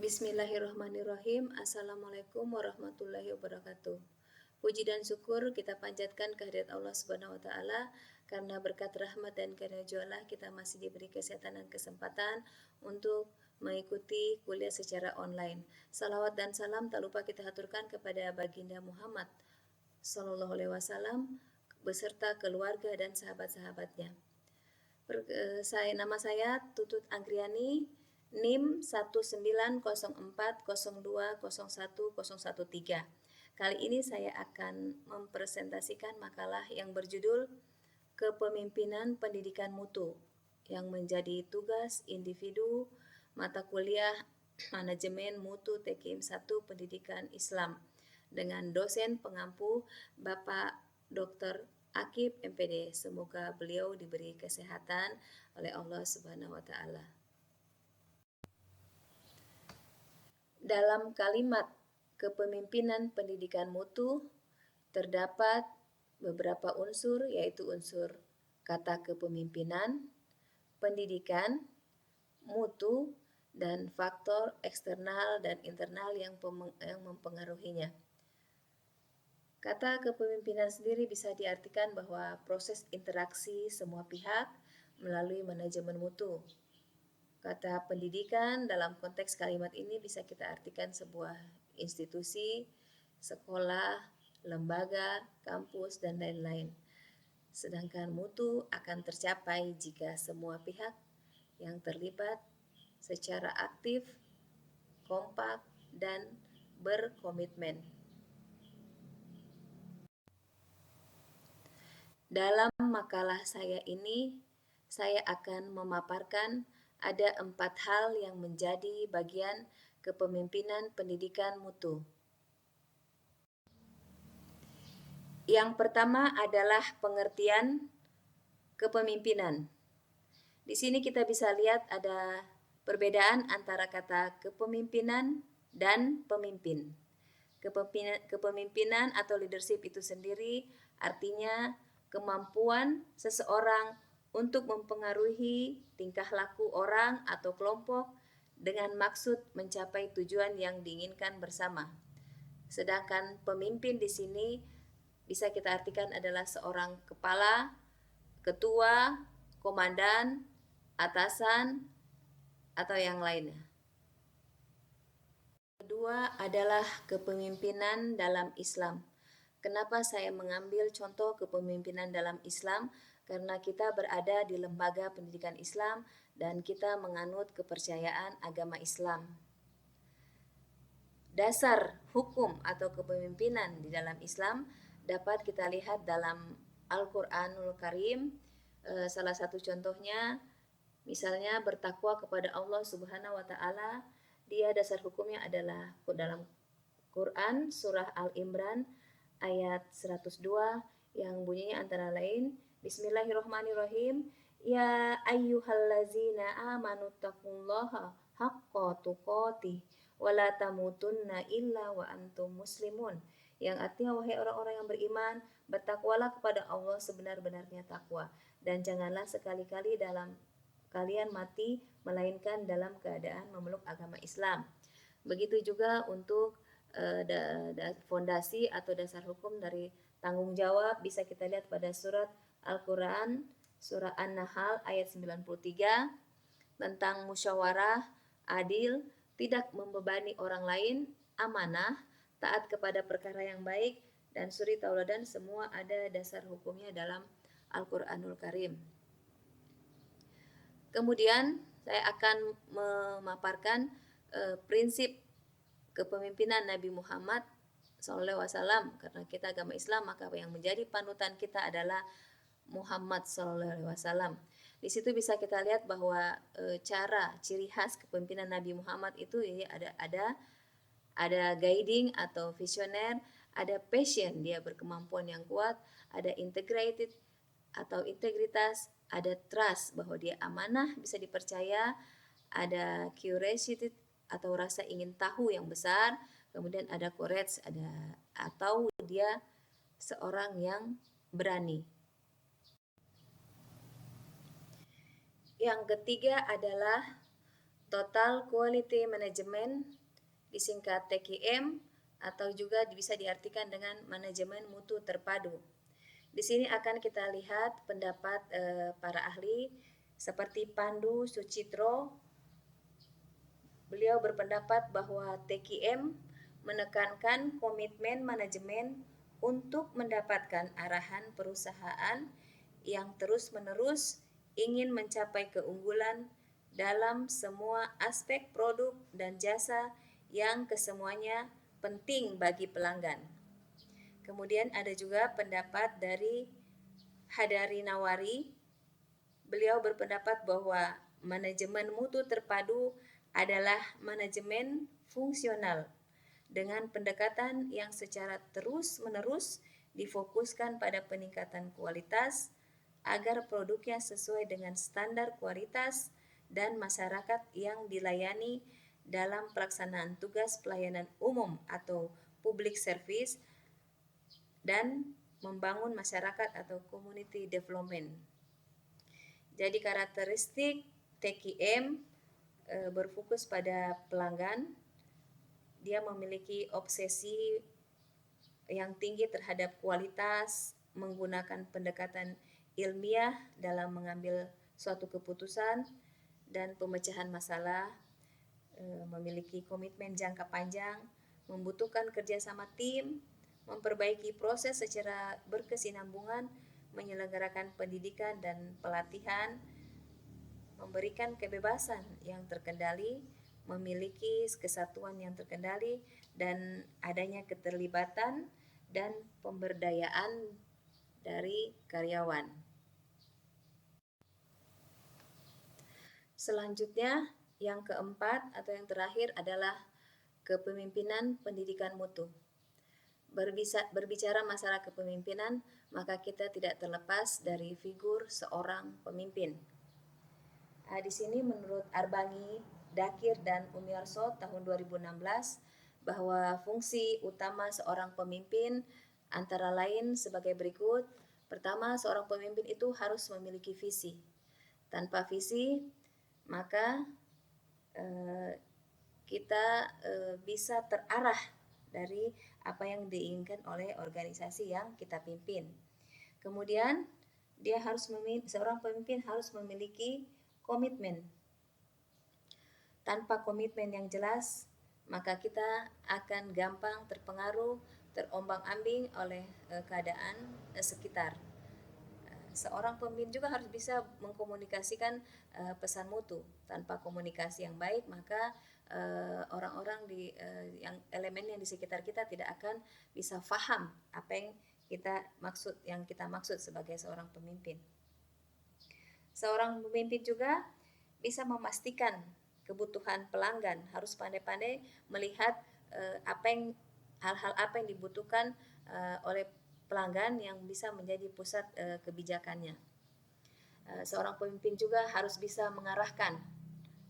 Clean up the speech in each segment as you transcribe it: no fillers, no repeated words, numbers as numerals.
Bismillahirrahmanirrahim. Assalamualaikum warahmatullahi wabarakatuh. Puji dan syukur kita panjatkan kehadirat Allah Subhanahu wa taala karena berkat rahmat dan karunia Allah kita masih diberi kesehatan dan kesempatan untuk mengikuti kuliah secara online. Salawat dan salam tak lupa kita haturkan kepada baginda Muhammad sallallahu alaihi wasallam beserta keluarga dan sahabat-sahabatnya. Nama saya Tutut Anggriani, NIM 190402010113. Kali ini saya akan mempresentasikan makalah yang berjudul Kepemimpinan Pendidikan Mutu yang menjadi tugas individu mata kuliah Manajemen Mutu TKIM 1 Pendidikan Islam dengan dosen pengampu Bapak Dr. Akib MPD. Semoga beliau diberi kesehatan oleh Allah Subhanahu wa taala. Dalam kalimat kepemimpinan pendidikan mutu terdapat beberapa unsur, yaitu unsur kata kepemimpinan, pendidikan, mutu, dan faktor eksternal dan internal yang mempengaruhinya. Kata kepemimpinan sendiri bisa diartikan bahwa proses interaksi semua pihak melalui manajemen mutu. Kata pendidikan dalam konteks kalimat ini bisa kita artikan sebuah institusi, sekolah, lembaga, kampus, dan lain-lain. Sedangkan mutu akan tercapai jika semua pihak yang terlibat secara aktif, kompak, dan berkomitmen. Dalam makalah saya ini, saya akan memaparkan ada 4 hal yang menjadi bagian kepemimpinan pendidikan mutu. Yang pertama adalah pengertian kepemimpinan. Di sini kita bisa lihat ada perbedaan antara kata kepemimpinan dan pemimpin. Kepemimpinan atau leadership itu sendiri artinya kemampuan seseorang untuk mempengaruhi tingkah laku orang atau kelompok dengan maksud mencapai tujuan yang diinginkan bersama. Sedangkan pemimpin di sini bisa kita artikan adalah seorang kepala, ketua, komandan, atasan, atau yang lainnya. Kedua adalah kepemimpinan dalam Islam. Kenapa saya mengambil contoh kepemimpinan dalam Islam? Karena kita berada di lembaga pendidikan Islam dan kita menganut kepercayaan agama Islam. Dasar hukum atau kepemimpinan di dalam Islam dapat kita lihat dalam Al-Quranul Karim. Salah satu contohnya misalnya bertakwa kepada Allah Subhanahu wa taala. Dia dasar hukumnya adalah dalam Quran surah Al-Imran ayat 102 yang bunyinya antara lain Bismillahirrahmanirrahim. Ya ayyuhallazina amanu taqullaha haqqa tuqatih wa la tamutunna illa wa antum muslimun. Yang artinya wahai orang-orang yang beriman, bertakwalah kepada Allah sebenar-benarnya takwa dan janganlah sekali-kali dalam kalian mati melainkan dalam keadaan memeluk agama Islam. Begitu juga untuk fondasi atau dasar hukum dari tanggung jawab bisa kita lihat pada surat Al-Quran surah An-Nahl ayat 93 tentang musyawarah adil, tidak membebani orang lain, amanah, taat kepada perkara yang baik, dan suri tauladan. Semua ada dasar hukumnya dalam Al-Quranul Karim. Kemudian saya akan memaparkan prinsip kepemimpinan Nabi Muhammad SAW. Karena kita agama Islam, maka yang menjadi panutan kita adalah Muhammad SAW. Di situ bisa kita lihat bahwa ciri khas kepemimpinan Nabi Muhammad itu ya ada guiding atau visioner, ada passion, dia berkemampuan yang kuat, ada integrated atau integritas, ada trust bahwa dia amanah, bisa dipercaya, ada curiosity atau rasa ingin tahu yang besar, kemudian ada courage, atau dia seorang yang berani. Yang ketiga adalah Total Quality Management, disingkat TQM, atau juga bisa diartikan dengan manajemen mutu terpadu. Di sini akan kita lihat pendapat para ahli seperti Pandu Sucitro. Beliau berpendapat bahwa TQM menekankan komitmen manajemen untuk mendapatkan arahan perusahaan yang terus-menerus ingin mencapai keunggulan dalam semua aspek produk dan jasa yang kesemuanya penting bagi pelanggan. Kemudian ada juga pendapat dari Hadari Nawari. Beliau berpendapat bahwa manajemen mutu terpadu adalah manajemen fungsional dengan pendekatan yang secara terus-menerus difokuskan pada peningkatan kualitas agar produknya sesuai dengan standar kualitas dan masyarakat yang dilayani dalam pelaksanaan tugas pelayanan umum atau public service dan membangun masyarakat atau community development. Jadi karakteristik TQM berfokus pada pelanggan. Dia memiliki obsesi yang tinggi terhadap kualitas, menggunakan pendekatan ilmiah dalam mengambil suatu keputusan dan pemecahan masalah, memiliki komitmen jangka panjang, membutuhkan kerjasama tim, memperbaiki proses secara berkesinambungan, menyelenggarakan pendidikan dan pelatihan, memberikan kebebasan yang terkendali, memiliki kesatuan yang terkendali, dan adanya keterlibatan dan pemberdayaan dari karyawan. Selanjutnya, yang keempat atau yang terakhir adalah kepemimpinan pendidikan mutu. Berbicara masalah kepemimpinan, maka kita tidak terlepas dari figur seorang pemimpin. Di sini menurut Arbangi, Dakir, dan Umiarso tahun 2016 bahwa fungsi utama seorang pemimpin antara lain sebagai berikut. Pertama, seorang pemimpin itu harus memiliki visi. Tanpa visi, maka kita bisa terarah dari apa yang diinginkan oleh organisasi yang kita pimpin. Kemudian, seorang pemimpin harus memiliki komitmen. Tanpa komitmen yang jelas, maka kita akan gampang terpengaruh, terombang-ambing oleh keadaan sekitar. Seorang pemimpin juga harus bisa mengkomunikasikan pesan mutu. Tanpa komunikasi yang baik, maka orang-orang yang elemen yang di sekitar kita tidak akan bisa paham apa yang kita maksud sebagai seorang pemimpin. Seorang pemimpin juga bisa memastikan kebutuhan pelanggan, harus pandai-pandai melihat hal-hal apa yang dibutuhkan oleh pelanggan yang bisa menjadi pusat kebijakannya. Seorang pemimpin juga harus bisa mengarahkan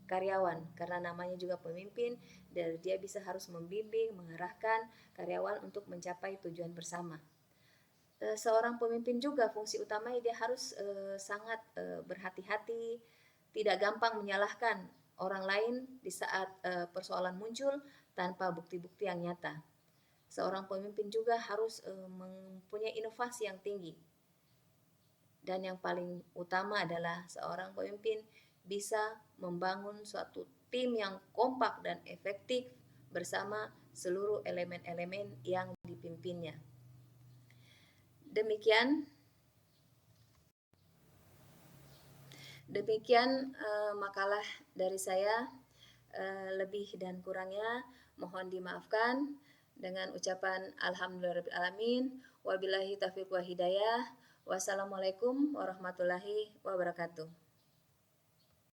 karyawan, karena namanya juga pemimpin, dan dia harus membimbing, mengarahkan karyawan untuk mencapai tujuan bersama. Seorang pemimpin juga fungsi utamanya dia harus sangat berhati-hati, tidak gampang menyalahkan orang lain di saat persoalan muncul tanpa bukti-bukti yang nyata. Seorang pemimpin juga harus mempunyai inovasi yang tinggi. Dan yang paling utama adalah seorang pemimpin bisa membangun suatu tim yang kompak dan efektif bersama seluruh elemen-elemen yang dipimpinnya. Demikian makalah dari saya. Lebih dan kurangnya mohon dimaafkan. Dengan ucapan alhamdulillahirabbil alamin, wabillahi taufiq wa hidayah. Wassalamualaikum warahmatullahi wabarakatuh.